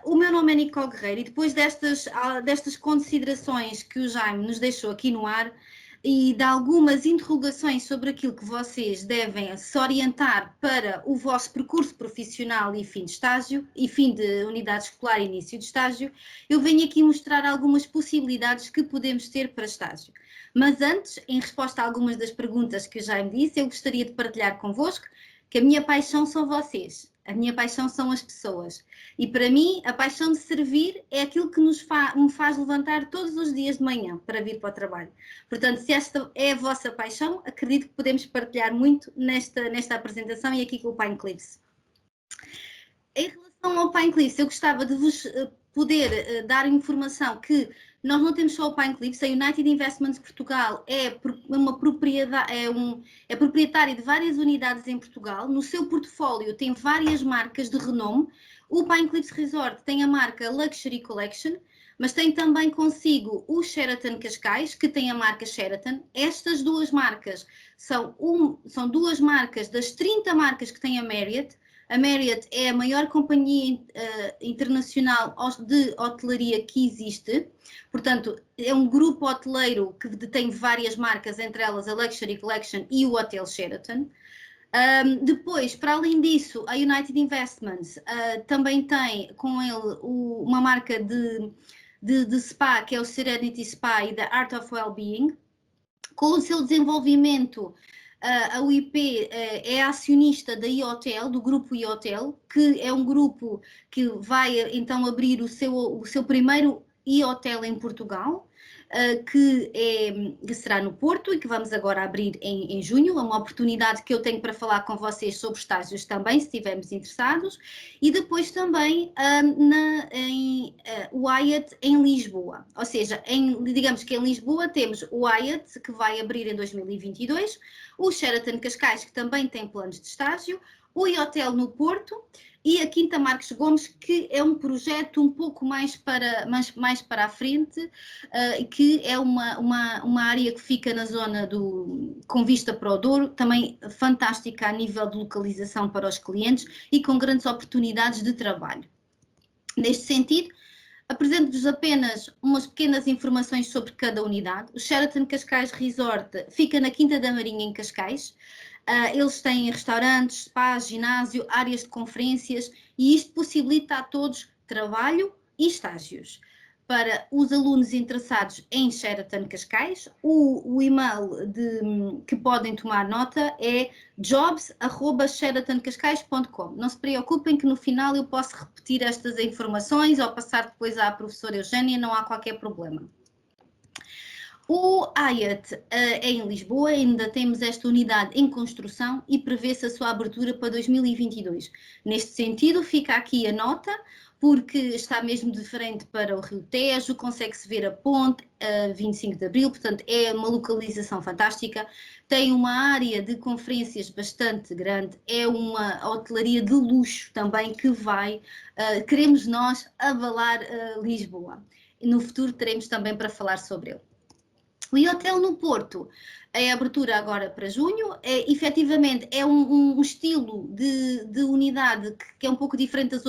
O meu nome é Nicole Guerreiro e depois destas considerações que o Jaime nos deixou aqui no ar e de algumas interrogações sobre aquilo que vocês devem se orientar para o vosso percurso profissional e fim de estágio, e fim de unidade escolar e início de estágio, eu venho aqui mostrar algumas possibilidades que podemos ter para estágio. Mas antes, em resposta a algumas das perguntas que o Jaime disse, eu gostaria de partilhar convosco que a minha paixão são vocês, a minha paixão são as pessoas. E para mim, a paixão de servir é aquilo que me faz levantar todos os dias de manhã para vir para o trabalho. Portanto, se esta é a vossa paixão, acredito que podemos partilhar muito nesta apresentação e aqui com o Pine Cliffs. Em relação ao Pine Cliffs, eu gostava de vos poder dar informação que nós não temos só o Pine Cliffs, a United Investments Portugal é uma propriedade, é proprietária de várias unidades em Portugal. No seu portfólio tem várias marcas de renome. O Pine Cliffs Resort tem a marca Luxury Collection, mas tem também consigo o Sheraton Cascais, que tem a marca Sheraton. Estas duas marcas são duas marcas das 30 marcas que tem a Marriott. A Marriott é a maior companhia internacional de hotelaria que existe, portanto, é um grupo hoteleiro que tem várias marcas, entre elas a Luxury Collection e o Hotel Sheraton. Depois, para além disso, a United Investments também tem com ele uma marca de spa, que é o Serenity Spa e da Art of Wellbeing. Com o seu desenvolvimento, a UIP é acionista da iHotel, do grupo iHotel, que é um grupo que vai então abrir o seu primeiro iHotel em Portugal, que será no Porto e que vamos agora abrir em junho. É uma oportunidade que eu tenho para falar com vocês sobre estágios também, se estivermos interessados. E depois também o Hyatt em Lisboa. Ou seja, digamos que em Lisboa temos o Hyatt, que vai abrir em 2022, o Sheraton Cascais, que também tem planos de estágio, o iHotel no Porto e a Quinta Marques Gomes, que é um projeto um pouco mais para a frente, que é uma área que fica na zona com vista para o Douro, também fantástica a nível de localização para os clientes e com grandes oportunidades de trabalho. Neste sentido, apresento-vos apenas umas pequenas informações sobre cada unidade. O Sheraton Cascais Resort fica na Quinta da Marinha, em Cascais. Eles têm restaurantes, spas, ginásio, áreas de conferências e isto possibilita a todos trabalho e estágios. Para os alunos interessados em Sheraton Cascais, o e-mail que podem tomar nota é jobs@sheratoncascais.com. Não se preocupem que no final eu posso repetir estas informações ou passar depois à professora Eugénia, não há qualquer problema. O Hyatt é em Lisboa, ainda temos esta unidade em construção e prevê-se a sua abertura para 2022. Neste sentido, fica aqui a nota, porque está mesmo de frente para o Rio Tejo, consegue-se ver a ponte, 25 de Abril, portanto é uma localização fantástica, tem uma área de conferências bastante grande, é uma hotelaria de luxo também que queremos nós avalar Lisboa. E no futuro teremos também para falar sobre ele. O iHotel no Porto, a abertura agora para junho, efetivamente é um estilo de unidade que é um pouco diferente das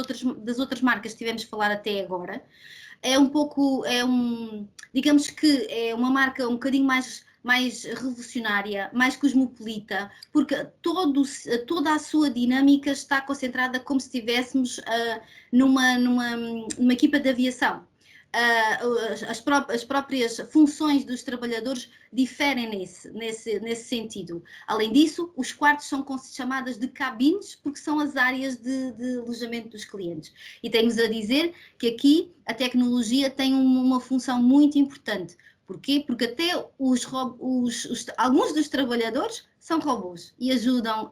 outras marcas que tivemos a falar até agora. Digamos que é uma marca um bocadinho mais revolucionária, mais cosmopolita, porque toda a sua dinâmica está concentrada como se estivéssemos numa equipa de aviação. As próprias funções dos trabalhadores diferem nesse sentido. Além disso, os quartos são chamadas de cabines, porque são as áreas de alojamento dos clientes. E tenho-vos a dizer que aqui a tecnologia tem uma função muito importante. Porquê? Porque até alguns dos trabalhadores são robôs e ajudam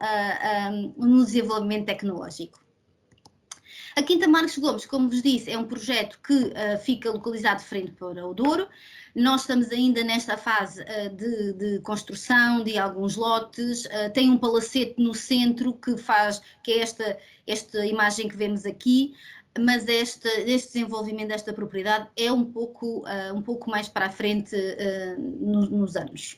no desenvolvimento tecnológico. A Quinta Marques Gomes, como vos disse, é um projeto que fica localizado de frente para o Douro. Nós estamos ainda nesta fase de construção de alguns lotes. Tem um palacete no centro que é esta imagem que vemos aqui, mas este desenvolvimento desta propriedade é um pouco mais para a frente nos anos.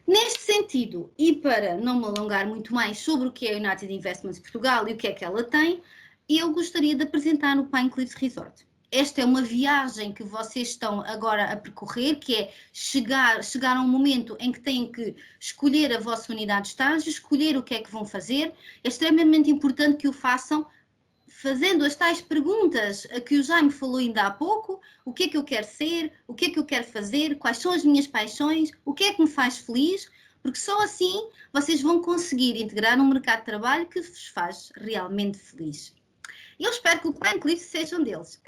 Neste sentido, e para não me alongar muito mais sobre o que é a United Investments Portugal e o que é que ela tem, eu gostaria de apresentar o Pine Cliffs Resort. Esta é uma viagem que vocês estão agora a percorrer, que é chegar a um momento em que têm que escolher a vossa unidade de estágio, escolher o que é que vão fazer. É extremamente importante que o façam fazendo as tais perguntas a que o Jaime falou ainda há pouco: o que é que eu quero ser, o que é que eu quero fazer, quais são as minhas paixões, o que é que me faz feliz, porque só assim vocês vão conseguir integrar um mercado de trabalho que vos faz realmente feliz. Eu espero que o Pine Cliff seja um deles.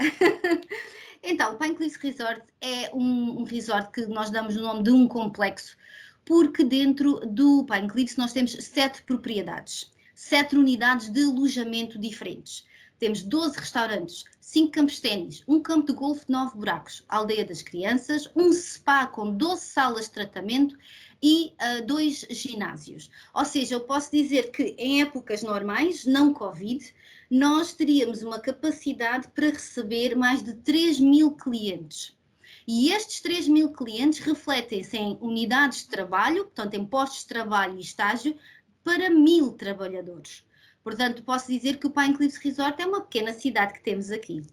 Então, o Pine Cliff Resort é um resort que nós damos o nome de um complexo, porque dentro do Pine Cliff nós temos 7 propriedades, 7 unidades de alojamento diferentes. Temos 12 restaurantes, 5 campos de ténis, um campo de golfe de 9 buracos, a aldeia das crianças, um spa com 12 salas de tratamento e 2 ginásios. Ou seja, eu posso dizer que em épocas normais, não Covid, nós teríamos uma capacidade para receber mais de 3.000 clientes. E estes 3.000 clientes refletem-se em unidades de trabalho, portanto, em postos de trabalho e estágio, para 1.000 trabalhadores. Portanto, posso dizer que o Pine Cliffs Resort é uma pequena cidade que temos aqui.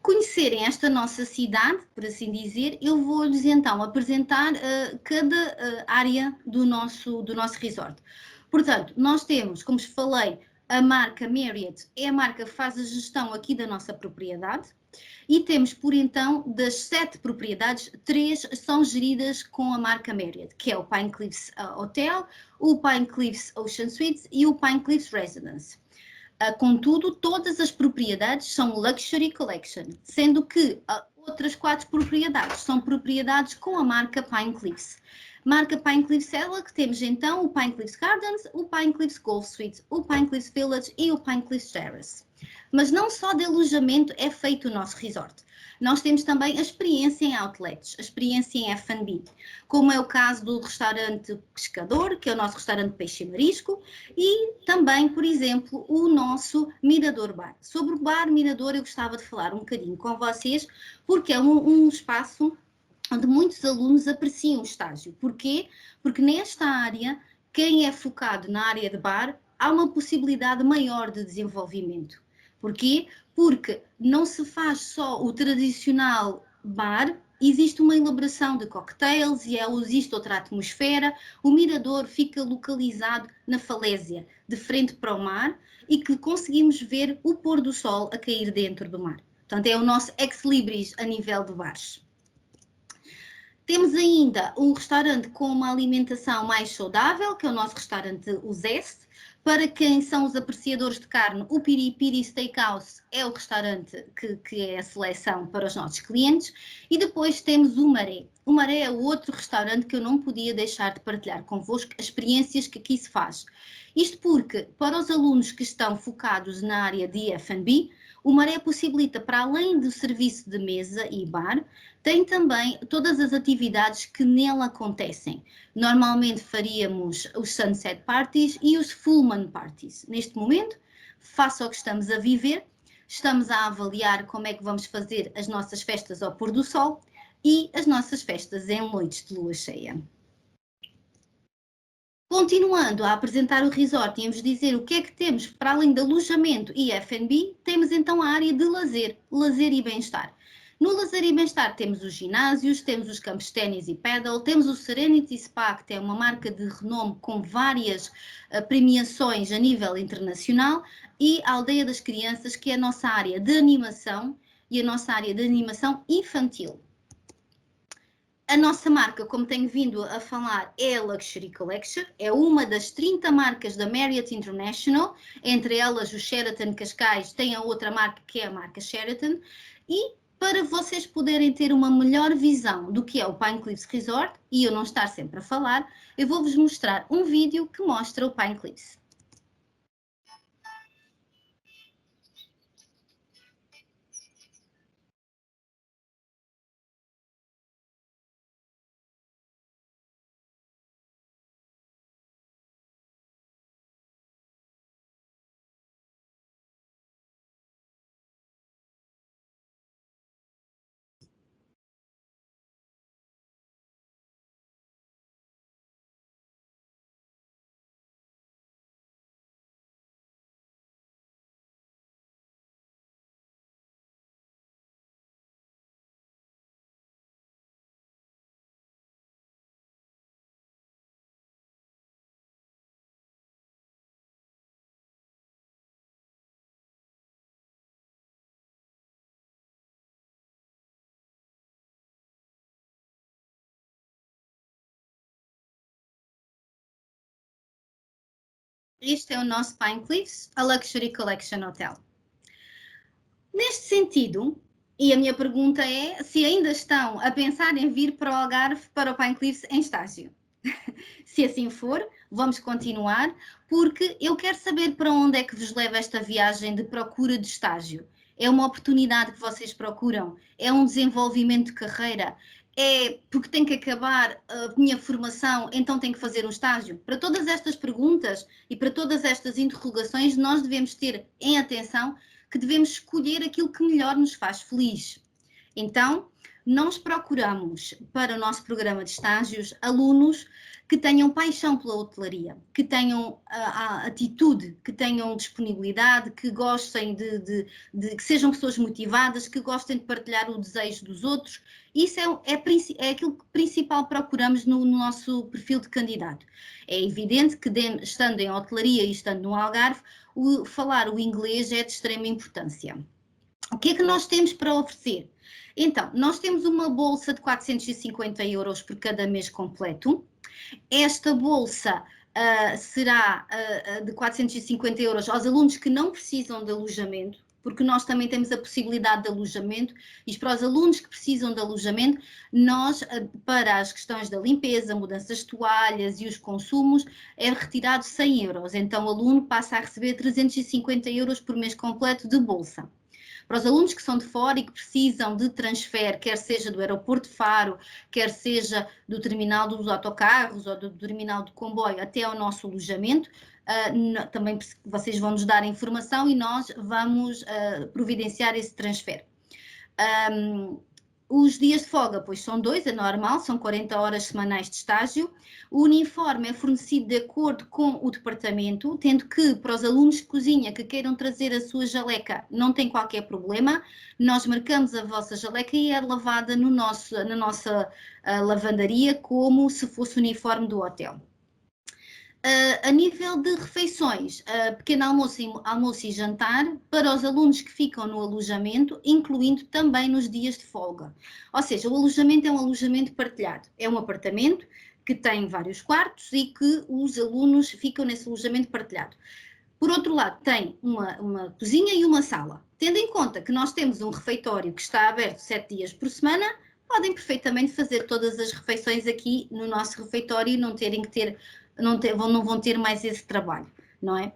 Conhecerem esta nossa cidade, por assim dizer, eu vou-lhes então apresentar cada área do nosso resort. Portanto, nós temos, como vos falei, a marca Marriott é a marca que faz a gestão aqui da nossa propriedade e temos, por então, das 7 propriedades, 3 são geridas com a marca Marriott, que é o Pine Cliffs Hotel, o Pine Cliffs Ocean Suites e o Pine Cliffs Residence. Contudo, todas as propriedades são Luxury Collection, sendo que outras 4 propriedades são propriedades com a marca Pine Cliffs. Marca Pine Cliffs é ela que temos então o Pine Cliffs Gardens, o Pine Cliffs Golf Suite, o Pine Cliffs Village e o Pine Cliffs Terrace. Mas não só de alojamento é feito o nosso resort. Nós temos também a experiência em outlets, a experiência em F&B, como é o caso do restaurante Pescador, que é o nosso restaurante Peixe e Marisco, e também, por exemplo, o nosso Mirador Bar. Sobre o Bar Mirador eu gostava de falar um bocadinho com vocês, porque é um espaço onde muitos alunos apreciam o estágio. Porquê? Porque nesta área, quem é focado na área de bar, há uma possibilidade maior de desenvolvimento. Porquê? Porque não se faz só o tradicional bar, existe uma elaboração de cocktails e existe outra atmosfera. O mirador fica localizado na falésia, de frente para o mar, e que conseguimos ver o pôr do sol a cair dentro do mar. Portanto, é o nosso ex-libris a nível de bares. Temos ainda um restaurante com uma alimentação mais saudável, que é o nosso restaurante O Zeste. Para quem são os apreciadores de carne, o Piripiri Steakhouse é o restaurante que é a seleção para os nossos clientes. E depois temos o Maré. O Maré é o outro restaurante que eu não podia deixar de partilhar convosco as experiências que aqui se faz. Isto porque, para os alunos que estão focados na área de F&B, o Maré possibilita, para além do serviço de mesa e bar, tem também todas as atividades que nela acontecem. Normalmente faríamos os Sunset Parties e os Full Moon Parties. Neste momento, face ao que estamos a viver, estamos a avaliar como é que vamos fazer as nossas festas ao pôr do sol e as nossas festas em noites de lua cheia. Continuando a apresentar o resort e em vos dizer o que é que temos para além de alojamento e F&B, temos então a área de lazer e bem-estar. No lazer e bem-estar temos os ginásios, temos os campos de ténis e paddle, temos o Serenity Spa, que é uma marca de renome com várias premiações a nível internacional, e a Aldeia das Crianças, que é a nossa área de animação e a nossa área de animação infantil. A nossa marca, como tenho vindo a falar, é a Luxury Collection, é uma das 30 marcas da Marriott International, entre elas o Sheraton Cascais, tem a outra marca que é a marca Sheraton, e para vocês poderem ter uma melhor visão do que é o Pine Cliffs Resort, e eu não estar sempre a falar, eu vou-vos mostrar um vídeo que mostra o Pine Cliffs. Este é o nosso Pine Cliffs, a Luxury Collection Hotel. Neste sentido, e a minha pergunta é se ainda estão a pensar em vir para o Algarve, para o Pine Cliffs, em estágio. Se assim for, vamos continuar, porque eu quero saber para onde é que vos leva esta viagem de procura de estágio. É uma oportunidade que vocês procuram? É um desenvolvimento de carreira? É porque tem que acabar a minha formação, então tenho que fazer um estágio? Para todas estas perguntas e para todas estas interrogações, nós devemos ter em atenção que devemos escolher aquilo que melhor nos faz feliz. Então, nós procuramos para o nosso programa de estágios alunos que tenham paixão pela hotelaria, que tenham a atitude, que tenham disponibilidade, que gostem que sejam pessoas motivadas, que gostem de partilhar o desejo dos outros. Isso é aquilo que principal procuramos no nosso perfil de candidato. É evidente que, estando em hotelaria e estando no Algarve, falar o inglês é de extrema importância. O que é que nós temos para oferecer? Então, nós temos uma bolsa de 450 euros por cada mês completo. Esta bolsa será de 450 euros aos alunos que não precisam de alojamento, porque nós também temos a possibilidade de alojamento, e para os alunos que precisam de alojamento, nós, para as questões da limpeza, mudanças de toalhas e os consumos, é retirado 100 euros. Então, o aluno passa a receber 350 euros por mês completo de bolsa. Para os alunos que são de fora e que precisam de transfer, quer seja do aeroporto de Faro, quer seja do terminal dos autocarros ou do terminal de comboio até ao nosso alojamento, também vocês vão nos dar a informação e nós vamos providenciar esse transfer. Os dias de folga, pois são 2, é normal, são 40 horas semanais de estágio. O uniforme é fornecido de acordo com o departamento, tendo que para os alunos de cozinha que queiram trazer a sua jaleca, não tem qualquer problema. Nós marcamos a vossa jaleca e é lavada na nossa lavandaria como se fosse o uniforme do hotel. A nível de refeições, pequeno almoço e jantar para os alunos que ficam no alojamento, incluindo também nos dias de folga. Ou seja, o alojamento é um alojamento partilhado. É um apartamento que tem vários quartos e que os alunos ficam nesse alojamento partilhado. Por outro lado, tem uma cozinha e uma sala. Tendo em conta que nós temos um refeitório que está aberto 7 dias por semana, podem perfeitamente fazer todas as refeições aqui no nosso refeitório e não terem que ter não vão ter mais esse trabalho, não é?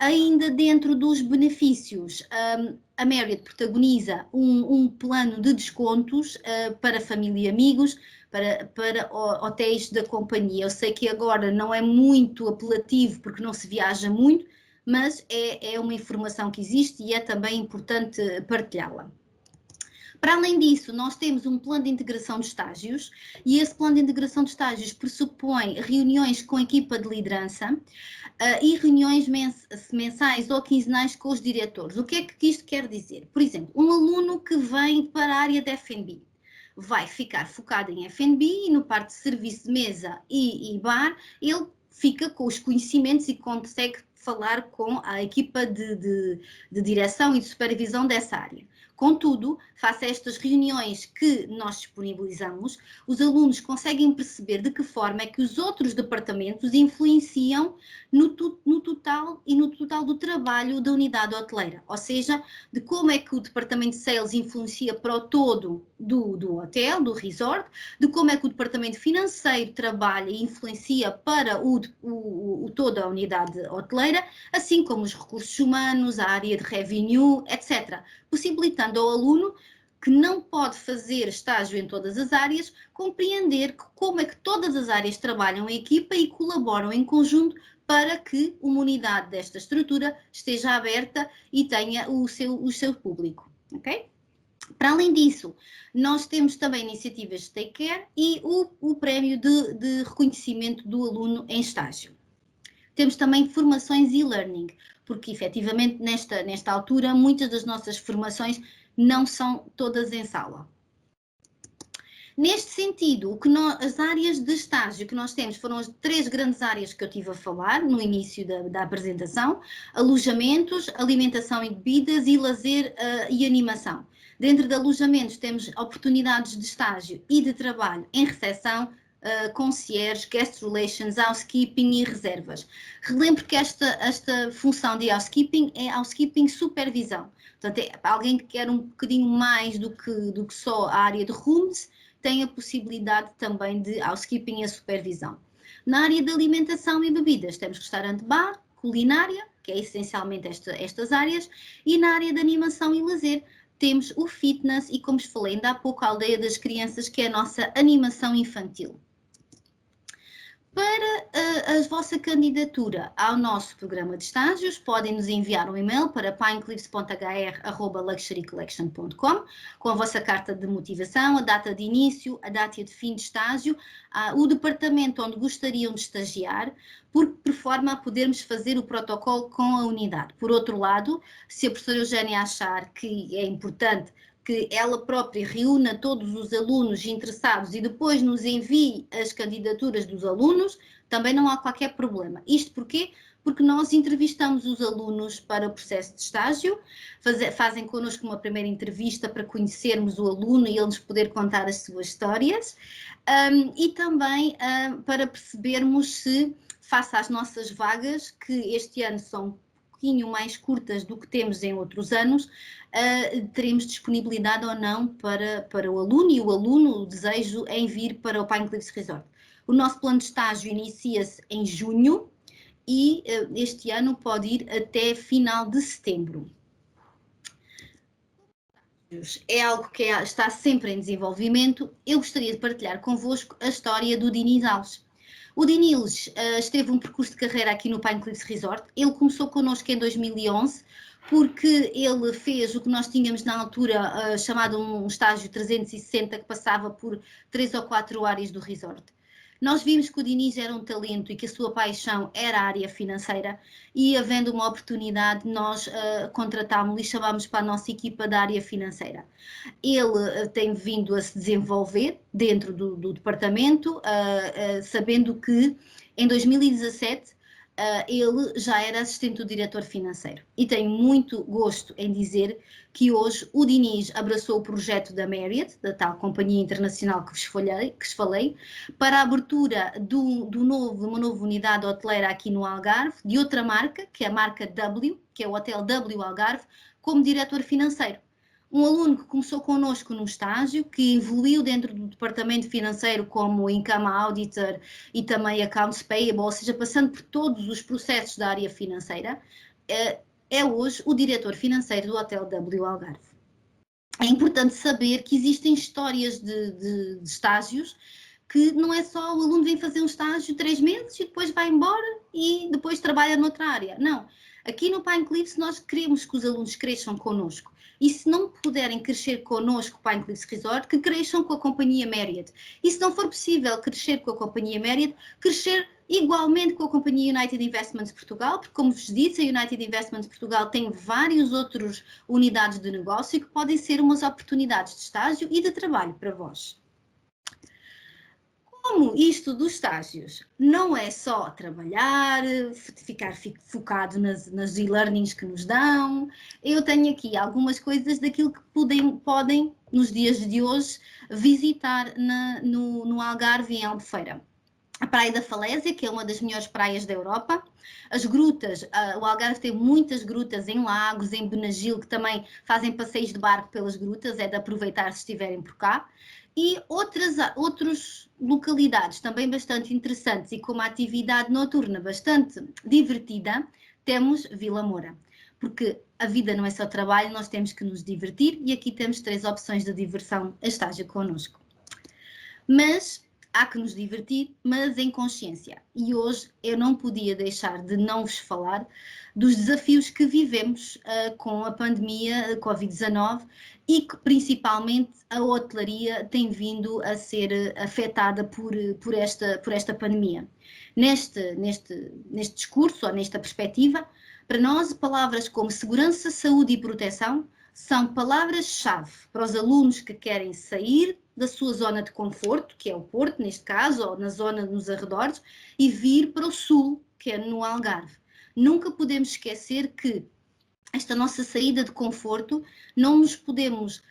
Ainda dentro dos benefícios, a Marriott protagoniza um plano de descontos para família e amigos, para hotéis da companhia. Eu sei que agora não é muito apelativo porque não se viaja muito, mas é uma informação que existe e é também importante partilhá-la. Para além disso, nós temos um plano de integração de estágios e esse plano de integração de estágios pressupõe reuniões com a equipa de liderança e reuniões mensais ou quinzenais com os diretores. O que é que isto quer dizer? Por exemplo, um aluno que vem para a área de F&B vai ficar focado em F&B e no parte de serviço de mesa e bar, ele fica com os conhecimentos e consegue falar com a equipa de direção e de supervisão dessa área. Contudo, face a estas reuniões que nós disponibilizamos, os alunos conseguem perceber de que forma é que os outros departamentos influenciam no total do trabalho da unidade hoteleira, ou seja, de como é que o departamento de sales influencia para o todo do hotel, do resort, de como é que o departamento financeiro trabalha e influencia para toda a unidade hoteleira, assim como os recursos humanos, a área de revenue, etc., possibilitando ao aluno que não pode fazer estágio em todas as áreas, compreender como é que todas as áreas trabalham em equipa e colaboram em conjunto para que uma unidade desta estrutura esteja aberta e tenha o seu público, ok? Para além disso, nós temos também iniciativas de take care e o prémio de reconhecimento do aluno em estágio. Temos também formações e-learning, porque efetivamente nesta altura muitas das nossas formações não são todas em sala. Neste sentido, as áreas de estágio que nós temos foram as 3 grandes áreas que eu tive a falar no início da apresentação: alojamentos, alimentação e bebidas e lazer e animação. Dentro de alojamentos temos oportunidades de estágio e de trabalho em recepção, concierge, guest relations, housekeeping e reservas. Relembro que esta função de housekeeping é housekeeping supervisão. Portanto, é alguém que quer um bocadinho mais do que só a área de rooms, tem a possibilidade também de housekeeping e a supervisão. Na área de alimentação e bebidas, temos restaurante, bar, culinária, que é essencialmente estas áreas, e na área de animação e lazer, temos o fitness e, como vos falei ainda há pouco, a aldeia das crianças, que é a nossa animação infantil. Para a vossa candidatura ao nosso programa de estágios, podem nos enviar um e-mail para pinecliffs.hr@luxurycollection.com com a vossa carta de motivação, a data de início, a data de fim de estágio, o departamento onde gostariam de estagiar, por forma a podermos fazer o protocolo com a unidade. Por outro lado, se a professora Eugénia achar que é importante que ela própria reúna todos os alunos interessados e depois nos envie as candidaturas dos alunos, também não há qualquer problema. Isto porquê? Porque nós entrevistamos os alunos para o processo de estágio, fazem connosco uma primeira entrevista para conhecermos o aluno e ele nos poder contar as suas histórias, e também para percebermos se, face às nossas vagas, que este ano são pouquinho mais curtas do que temos em outros anos, teremos disponibilidade ou não para o aluno, e o aluno, o desejo em vir para o Pine Cliffs Resort. O nosso plano de estágio inicia-se em junho e este ano pode ir até final de setembro. É algo que está sempre em desenvolvimento. Eu gostaria de partilhar convosco a história do Diniz Alves. O Diniz esteve um percurso de carreira aqui no Pine Cliffs Resort. Ele começou connosco em 2011, porque ele fez o que nós tínhamos na altura chamado um estágio 360, que passava por 3 ou 4 áreas do resort. Nós vimos que o Diniz era um talento e que a sua paixão era a área financeira, e havendo uma oportunidade, nós contratámos-lo e chamámos para a nossa equipa da área financeira. Ele tem vindo a se desenvolver dentro do departamento, sabendo que em 2017 ele já era assistente do diretor financeiro. E tenho muito gosto em dizer que hoje o Diniz abraçou o projeto da Marriott, da tal companhia internacional que vos falei, para a abertura de uma nova unidade hoteleira aqui no Algarve, de outra marca, que é a marca W, que é o Hotel W Algarve, como diretor financeiro. Um aluno que começou connosco num estágio, que evoluiu dentro do departamento financeiro como Income Auditor e também Accounts Payable, ou seja, passando por todos os processos da área financeira, é hoje o diretor financeiro do Hotel W Algarve. É importante saber que existem histórias de estágios que não é só o aluno vem fazer um estágio 3 meses e depois vai embora e depois trabalha noutra área. Não. Aqui no Pine Cliffs nós queremos que os alunos cresçam connosco. E se não puderem crescer connosco, Pine Cliffs Resort, que cresçam com a companhia Marriott. E se não for possível crescer com a companhia Marriott, crescer igualmente com a companhia United Investments Portugal, porque, como vos disse, a United Investments Portugal tem várias outras unidades de negócio que podem ser umas oportunidades de estágio e de trabalho para vós. Como isto dos estágios não é só trabalhar, ficar focado nas e-learnings que nos dão, eu tenho aqui algumas coisas daquilo que podem nos dias de hoje, visitar no Algarve e em Albufeira. A Praia da Falésia, que é uma das melhores praias da Europa. As grutas, o Algarve tem muitas grutas em lagos, em Benagil, que também fazem passeios de barco pelas grutas, é de aproveitar se estiverem por cá. E outras localidades também bastante interessantes e com uma atividade noturna bastante divertida, temos Vila Moura. Porque a vida não é só trabalho, nós temos que nos divertir, e aqui temos 3 opções de diversão a estágio connosco. Mas há que nos divertir, mas em consciência. E hoje eu não podia deixar de não vos falar dos desafios que vivemos com a pandemia Covid-19, e que principalmente a hotelaria tem vindo a ser afetada por esta pandemia. Neste discurso, ou nesta perspectiva, para nós, palavras como segurança, saúde e proteção são palavras-chave para os alunos que querem sair da sua zona de conforto, que é o Porto, neste caso, ou na zona nos arredores, e vir para o sul, que é no Algarve. Nunca podemos esquecer que esta nossa saída de conforto, não nos podemos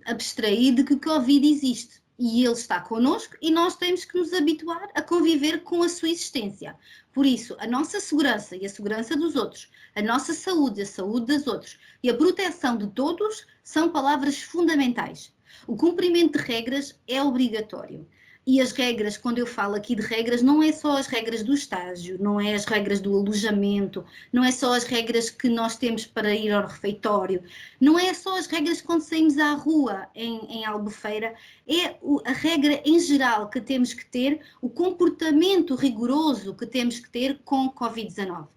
abstrair de que o Covid existe. e ele está connosco e nós temos que nos habituar a conviver com a sua existência. Por isso, a nossa segurança e a segurança dos outros, a nossa saúde e a saúde dos outros e a proteção de todos são palavras fundamentais. O cumprimento de regras é obrigatório. E as regras, quando eu falo aqui de regras, não é só as regras do estágio, não é as regras do alojamento, não é só as regras que nós temos para ir ao refeitório, não é só as regras quando saímos à rua em Albufeira, é a regra em geral que temos que ter, o comportamento rigoroso que temos que ter com o Covid-19.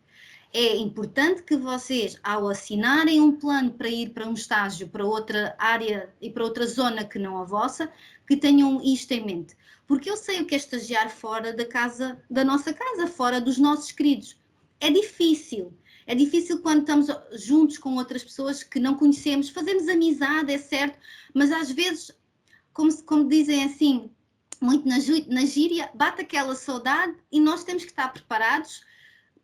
É importante que vocês, ao assinarem um plano para ir para um estágio, para outra área e para outra zona que não a vossa, que tenham isto em mente. Porque eu sei o que é estagiar fora da casa, da nossa casa, fora dos nossos queridos. É difícil. É difícil quando estamos juntos com outras pessoas que não conhecemos. Fazemos amizade, é certo, mas às vezes, como dizem assim, muito na gíria, bate aquela saudade e nós temos que estar preparados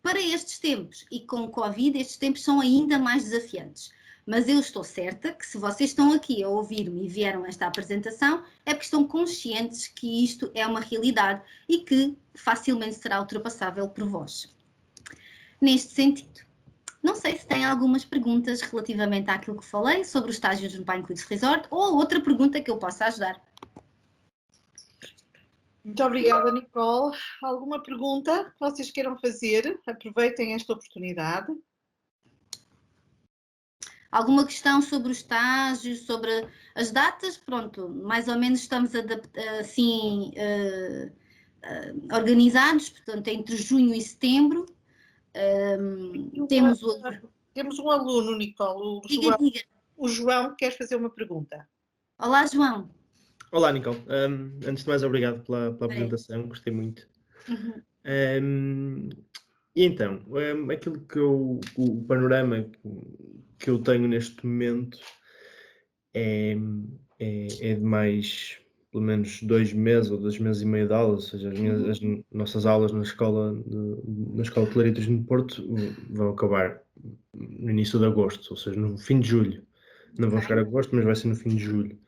para estes tempos. E com o Covid, estes tempos são ainda mais desafiantes. Mas eu estou certa que se vocês estão aqui a ouvir-me e vieram a esta apresentação, é porque estão conscientes que isto é uma realidade e que facilmente será ultrapassável por vós. Neste sentido, não sei se têm algumas perguntas relativamente àquilo que falei sobre os estágios no Pine Cliffs Resort ou outra pergunta que eu possa ajudar. Muito obrigada, Nicole. Alguma pergunta que vocês queiram fazer? Aproveitem esta oportunidade. Alguma questão sobre o estágio, sobre as datas? Pronto, mais ou menos estamos assim organizados, portanto, entre junho e setembro. Temos um aluno, Nicole, Diga. O João quer fazer uma pergunta. Olá, João. Olá, Nicole. Antes de mais, obrigado pela apresentação, gostei muito. Uhum. E então, aquilo que o panorama que eu tenho neste momento é de mais, pelo menos 2 meses ou 2 meses e meio de aula, ou seja, as nossas aulas na escola de hotelaria e turismo de Porto vão acabar no início de agosto, ou seja, no fim de julho. Não vão chegar a agosto, mas vai ser no fim de julho.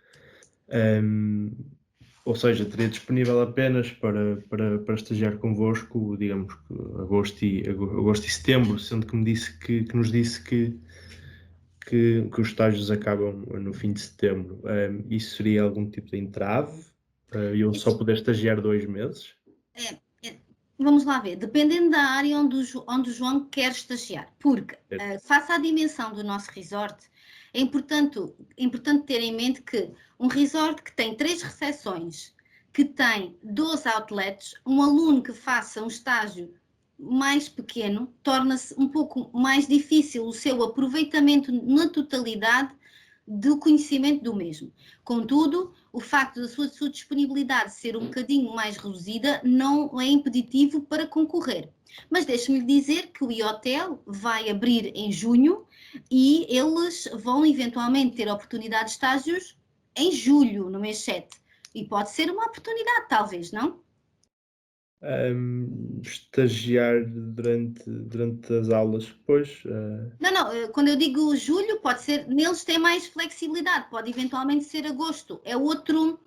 Ou seja, teria disponível apenas para estagiar convosco, digamos, agosto e setembro, sendo que nos disse que os estágios acabam no fim de setembro. Isso seria algum tipo de entrave? Eu só poder estagiar 2 meses? Vamos lá ver, dependendo da área onde o João quer estagiar, porque face à dimensão do nosso resort, é importante ter em mente que um resort que tem 3 recepções, que tem 12 outlets, um aluno que faça um estágio mais pequeno, torna-se um pouco mais difícil o seu aproveitamento na totalidade do conhecimento do mesmo. Contudo, o facto da sua disponibilidade ser um bocadinho mais reduzida não é impeditivo para concorrer. Mas deixe-me dizer que o iHotel vai abrir em junho e eles vão eventualmente ter oportunidade de estágios em julho, no mês 7. E pode ser uma oportunidade, talvez, não? Estagiar durante as aulas, depois. Não, quando eu digo julho, pode ser, neles tem mais flexibilidade, pode eventualmente ser agosto, é outro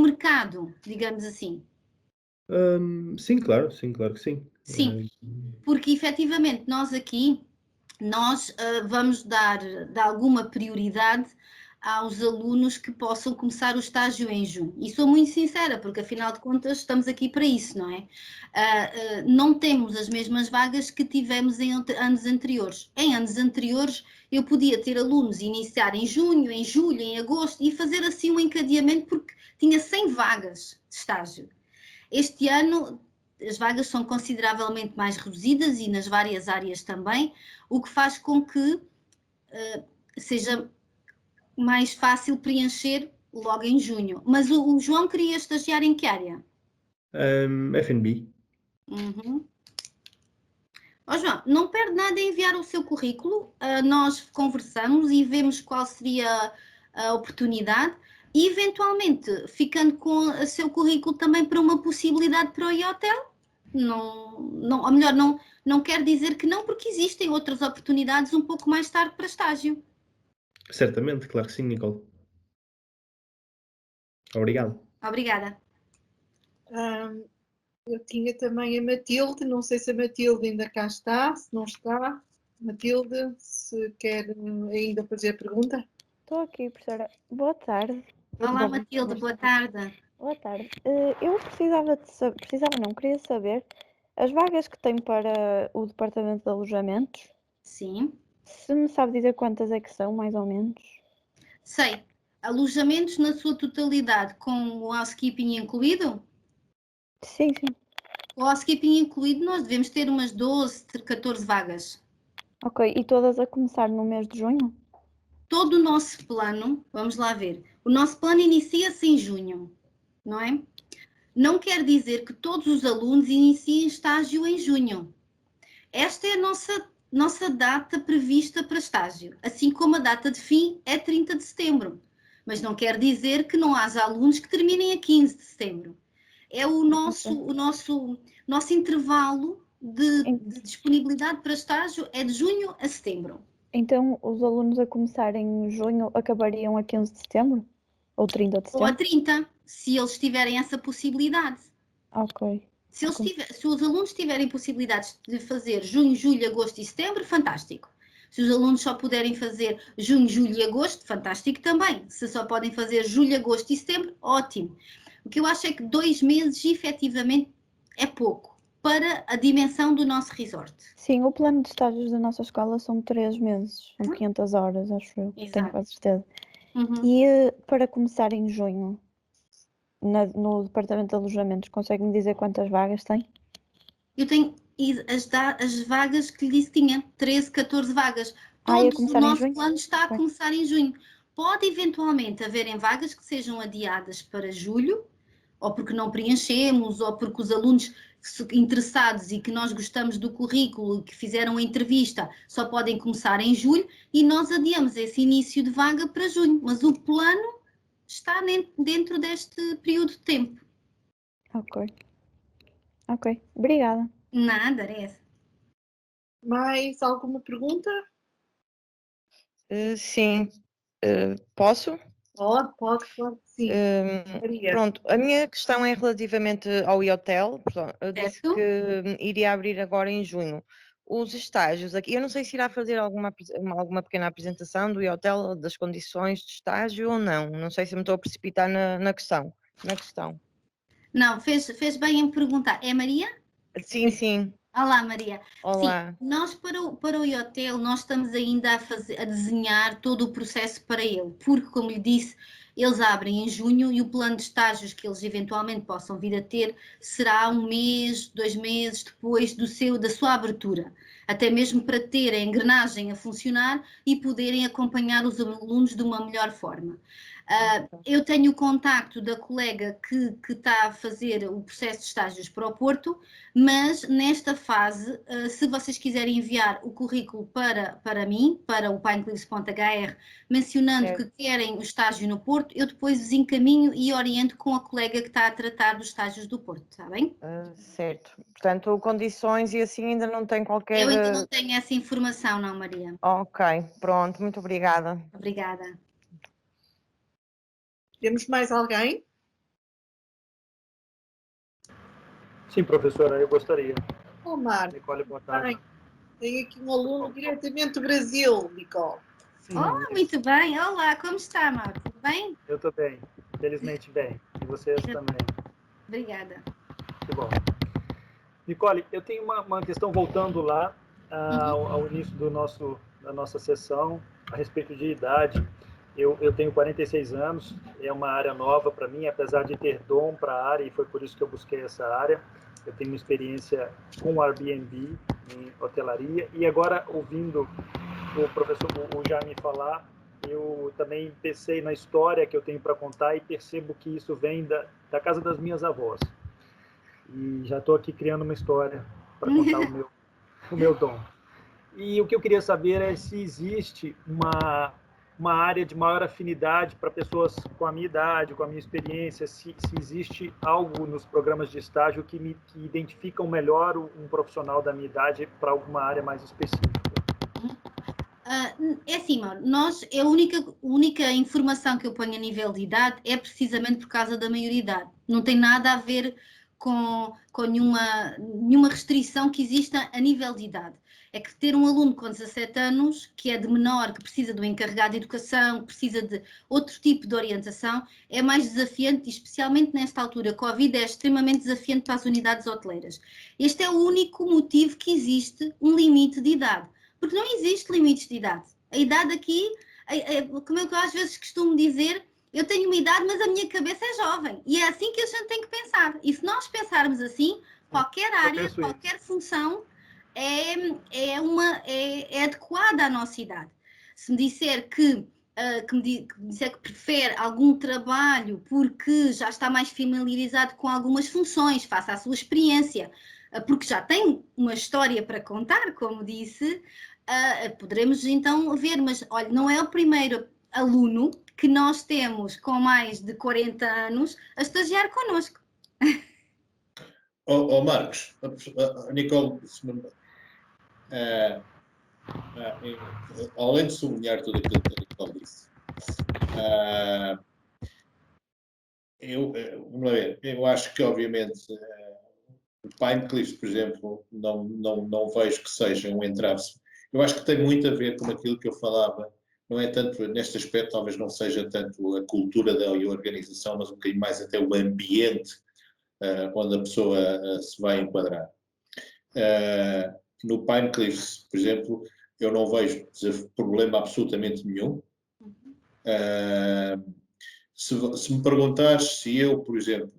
mercado, digamos assim. Sim, claro que sim. Sim, porque efetivamente nós aqui, vamos dar alguma prioridade aos alunos que possam começar o estágio em junho. E sou muito sincera, porque afinal de contas estamos aqui para isso, não é? Não temos as mesmas vagas que tivemos em anos anteriores. Em anos anteriores eu podia ter alunos iniciar em junho, em julho, em agosto e fazer assim um encadeamento porque tinha 100 vagas de estágio. Este ano as vagas são consideravelmente mais reduzidas e nas várias áreas também, o que faz com que seja mais fácil preencher logo em junho. Mas o João queria estagiar em que área? F&B. João, não perde nada em enviar o seu currículo, nós conversamos e vemos qual seria a oportunidade e eventualmente ficando com o seu currículo também para uma possibilidade para o iHotel. Ou melhor, não quer dizer que não, porque existem outras oportunidades um pouco mais tarde para estágio. Certamente, claro que sim, Nicole. Obrigado. Obrigada. Eu tinha também a Matilde, não sei se a Matilde ainda cá está, se não está. Matilde, se quer ainda fazer a pergunta. Estou aqui, professora. Boa tarde. Olá, Matilde, boa tarde. Boa tarde. Eu precisava de saber, queria saber as vagas que tem para o departamento de alojamentos. Sim. Se me sabe dizer quantas é que são, mais ou menos? Sei. Alojamentos na sua totalidade, com o housekeeping incluído? Sim, sim. O housekeeping incluído, nós devemos ter umas 12, 14 vagas. Ok, e todas a começar no mês de junho? Todo o nosso plano, vamos lá ver, o nosso plano inicia-se em junho, não é? Não quer dizer que todos os alunos iniciem estágio em junho. Esta é a nossa data prevista para estágio, assim como a data de fim é 30 de setembro. Mas não quer dizer que não haja alunos que terminem a 15 de setembro. É o nosso intervalo de disponibilidade para estágio é de junho a setembro. Então, os alunos a começarem em junho acabariam a 15 de setembro? Ou 30 de Ou a setembro? 30, se eles tiverem essa possibilidade. Ok. Se os alunos tiverem possibilidades de fazer junho, julho, agosto e setembro, fantástico. Se os alunos só puderem fazer junho, julho e agosto, fantástico também. Se só podem fazer julho, agosto e setembro, ótimo. O que eu acho é que 2 meses, efetivamente, é pouco para a dimensão do nosso resort. Sim, o plano de estágios da nossa escola são 3 meses, são 500 horas, acho eu. Exato. Tenho quase certeza. Uhum. E para começar em junho, no departamento de alojamentos, consegue-me dizer quantas vagas tem? Eu tenho as vagas que lhe disse que tinha, 13, 14 vagas. Ia O começar em nosso junho? plano está a Ok. começar em junho. Pode eventualmente haverem vagas que sejam adiadas para julho, ou porque não preenchemos, ou porque os alunos interessados e que nós gostamos do currículo, que fizeram a entrevista, só podem começar em julho, e nós adiamos esse início de vaga para junho. Mas o plano está dentro deste período de tempo. Ok. Obrigada. Nada, era essa. Mais alguma pergunta? Sim. Posso? Pode, claro que sim. Maria. Pronto, a minha questão é relativamente ao hotel. Eu disse Certo. que iria abrir agora em junho. Os estágios aqui, eu não sei se irá fazer alguma pequena apresentação do hotel, das condições de estágio ou não. Não sei se me estou a precipitar na questão. Não, fez bem em perguntar. É Maria? Sim. Olá, Maria. Olá. Sim, nós para o hotel, nós estamos ainda a desenhar todo o processo para ele, porque, como lhe disse, eles abrem em junho e o plano de estágios que eles eventualmente possam vir a ter será 1 mês, 2 meses depois da sua abertura, até mesmo para ter a engrenagem a funcionar e poderem acompanhar os alunos de uma melhor forma. Eu tenho o contacto da colega que está a fazer o processo de estágios para o Porto, mas nesta fase, se vocês quiserem enviar o currículo para mim, para o pinecliffs.hr, mencionando que querem o estágio no Porto, eu depois vos encaminho e oriento com a colega que está a tratar dos estágios do Porto, está bem? Certo. Portanto, condições e assim ainda não tem qualquer... Eu ainda não tenho essa informação, não, Maria. Ok, pronto, muito obrigada. Obrigada. Temos mais alguém? Sim, professora, eu gostaria. Omar, Nicole, boa tarde. tem aqui um aluno diretamente do Brasil, Nicole. Sim, Muito bem. Olá, como está, Mauro? Tudo bem? eu estou bem, felizmente bem. E vocês também. Obrigada. Que bom. Nicole, eu tenho uma questão voltando lá ao início da nossa sessão, a respeito de idade. Eu tenho 46 anos, é uma área nova para mim, apesar de ter dom para a área, e foi por isso que eu busquei essa área. Eu tenho uma experiência com Airbnb, em hotelaria, e agora, ouvindo o professor Jaime falar, eu também pensei na história que eu tenho para contar e percebo que isso vem da casa das minhas avós. E já estou aqui criando uma história para contar o meu dom. E o que eu queria saber é se existe uma área de maior afinidade para pessoas com a minha idade, com a minha experiência, se existe algo nos programas de estágio que identificam melhor um profissional da minha idade para alguma área mais específica. É assim, Mauro, a única informação que eu ponho a nível de idade é precisamente por causa da maioridade. Não tem nada a ver com nenhuma restrição que exista a nível de idade. É que ter um aluno com 17 anos, que é de menor, que precisa de um encarregado de educação, que precisa de outro tipo de orientação, é mais desafiante, e especialmente nesta altura. Covid é extremamente desafiante para as unidades hoteleiras. Este é o único motivo que existe um limite de idade. Porque não existe limites de idade. A idade aqui, como eu às vezes costumo dizer, eu tenho uma idade, mas a minha cabeça é jovem. E é assim que a gente tem que pensar. E se nós pensarmos assim, qualquer área, qualquer função é adequada à nossa idade. Se me disser que prefere algum trabalho porque já está mais familiarizado com algumas funções, faça a sua experiência, porque já tem uma história para contar, como disse, poderemos então ver, mas olha, não é o primeiro aluno que nós temos com mais de 40 anos a estagiar connosco. Marcos, a Nicole, além de sublinhar tudo aquilo que a Nicole disse, vamos ver, eu acho que obviamente o Pinecliff, por exemplo, não vejo que seja um entrave. Eu acho que tem muito a ver com aquilo que eu falava, não é tanto neste aspecto, talvez não seja tanto a cultura da organização, mas um bocadinho mais até o ambiente onde a pessoa se vai enquadrar. No Pinecliff, por exemplo, eu não vejo problema absolutamente nenhum. Se me perguntares se eu, por exemplo,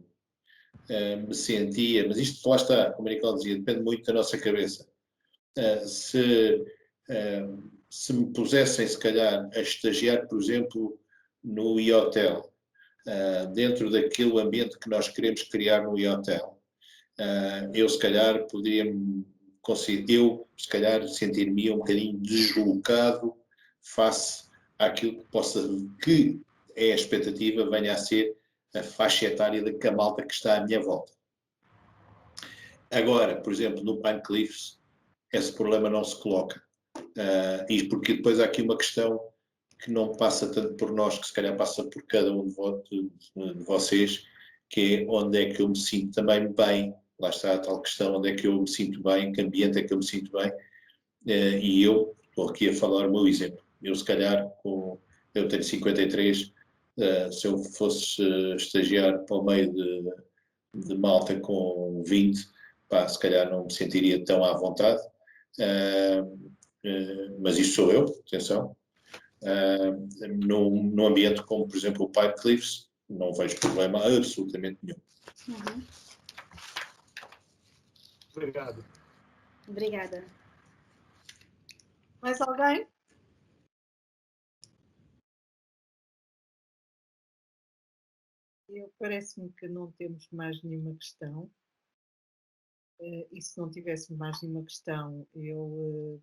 me sentia, mas isto lá está, como a Nicole dizia, depende muito da nossa cabeça. Se me pusessem, se calhar, a estagiar, por exemplo, no IOTEL, dentro daquele ambiente que nós queremos criar no IOTEL, eu, se calhar, se calhar, sentir-me um bocadinho deslocado face àquilo que é a expectativa, venha a ser a faixa etária da malta que está à minha volta. Agora, por exemplo, no Pinecliff, esse problema não se coloca. E porque depois há aqui uma questão que não passa tanto por nós, que se calhar passa por cada um de vocês, que é onde é que eu me sinto também bem. Lá está a tal questão, onde é que eu me sinto bem, que ambiente é que eu me sinto bem. E eu estou aqui a falar o meu exemplo. Eu, se calhar, eu tenho 53, se eu fosse estagiar para o meio de malta com 20, se calhar não me sentiria tão à vontade. Mas isso sou eu, atenção. Num ambiente como, por exemplo, o Pinecliff, não vejo problema absolutamente nenhum. Uhum. Obrigado. Obrigada. Mais alguém? Parece-me que não temos mais nenhuma questão. E se não tivéssemos mais nenhuma questão, eu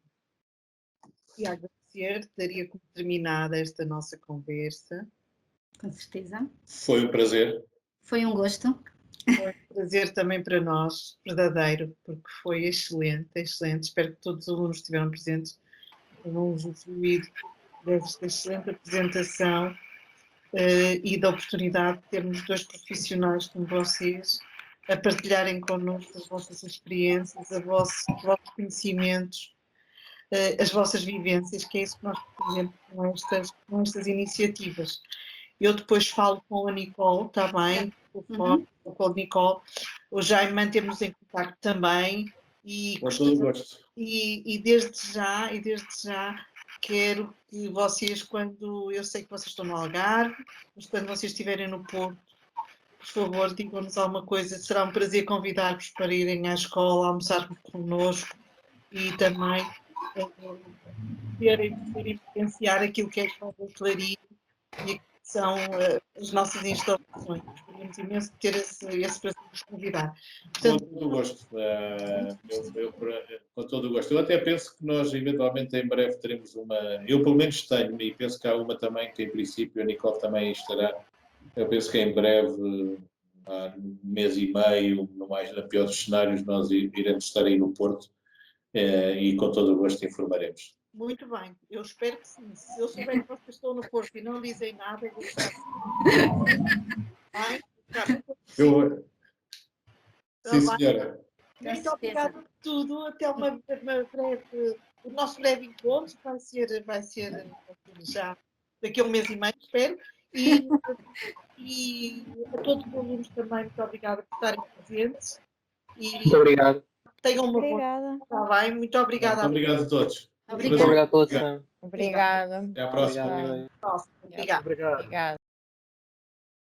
ia agradecer, daria como terminada esta nossa conversa. Com certeza. Foi um prazer. Foi um gosto. Foi um prazer também para nós, verdadeiro, porque foi excelente, excelente. Espero que todos os alunos que estiveram presentes tenham usufruído desta excelente apresentação e da oportunidade de termos dois profissionais como vocês a partilharem connosco as vossas experiências, os vossos conhecimentos, as vossas vivências, que é isso que nós fazemos com estas iniciativas. Eu depois falo com a Nicole, está bem? Com a Nicole. O Jaime mantemos em contato também. Com todo o gosto. E desde já quero que vocês, eu sei que vocês estão no Algarve, mas quando vocês estiverem no Porto, por favor, digam-nos alguma coisa. Será um prazer convidar-vos para irem à escola, almoçar connosco e também poderem potenciar aquilo que é a hotelaria e que são as nossas instalações. Gostaríamos imenso de ter esse prazer de vos convidar. Portanto, com todo o gosto. Com todo o gosto. Eu até penso que nós, eventualmente, em breve teremos uma... Eu, pelo menos, tenho, e penso que há uma também que, em princípio, a Nicole também estará. Eu penso que em breve, há um mês e meio, no mais, na pior dos cenários, nós iremos estar aí no Porto e com todo o gosto informaremos. Muito bem, eu espero que sim. Se eu souber que vocês estão no Porto e não dizem nada, eu vou ficar. Bem? Eu, Sim, senhora. Muito obrigada por tudo. Até uma breve, o nosso breve encontro vai ser já daqui a um mês e meio, espero. E a todos os alunos também, muito obrigada por estarem presentes. E Muito obrigado. tenham uma boa. Obrigada. Está bem? Muito obrigada. Muito obrigado a todos. Muito obrigado a todos. Obrigado. Obrigada. Até à próxima. Obrigado. Obrigada. Obrigado. Obrigada.